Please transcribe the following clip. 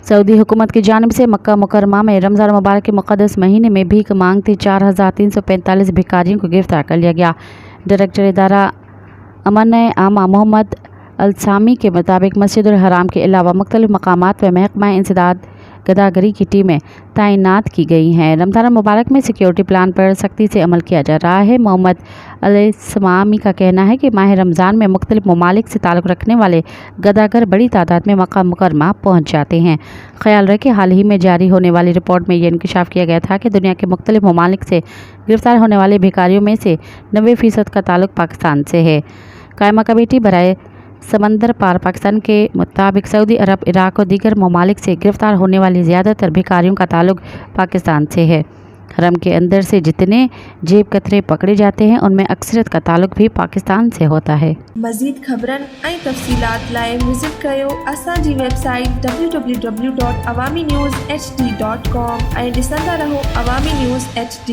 Saudi हुकूमत की जानिब से मक्का मुकरमा में रमज़ान मुबारक के मुक़द्दस महीने में भीख मांगते 4,345 भिखारियों को गिरफ्तार कर लिया गया। डायरेक्टर इदारा अमन आमा मोहम्मद अलसामी के मुताबिक मस्जिदुल हराम के अलावा मुख्तलिफ मकामात पर महकमा इंसदाद गदागरी की टीमें तैनात की गई हैं। रमज़ान मुबारक में सिक्योरिटी प्लान पर सख्ती से अमल किया जा रहा है। मोहम्मद अलसामी का कहना है कि माह रमज़ान में मुख्तलिफ ममालिक से ताल्लुक़ रखने वाले गदागर बड़ी तादाद में मक्का मुकरमा पहुँच जाते हैं। ख्याल रखें, हाल ही में जारी होने वाली रिपोर्ट में ये इंकशाफ किया गया था कि दुनिया के मुख्तलिफ ममालिक से गिरफ्तार होने वाले भिखारियों में से 90% का ताल्लुक़ पाकिस्तान से है। कायमा कमेटी बराए समंदर पार पाकिस्तान के मुताबिक सऊदी अरब, इराक और दीगर ममालिक से गिरफ्तार होने वाली ज़्यादातर भिखारियों का ताल्लुक़ पाकिस्तान से है। हरम के अंदर से जितने जेब कतरे पकड़े जाते हैं उनमें अक्सरियत का ताल्लुक़ भी पाकिस्तान से होता है। मज़ीद ख़बरन ऐं तफ़सीलात लाइ विज़िट कयो असांजी वेबसाइट www.awamiNewsHD.com ऐं ॾिसंदा रहो अवामी न्यूज़ HD।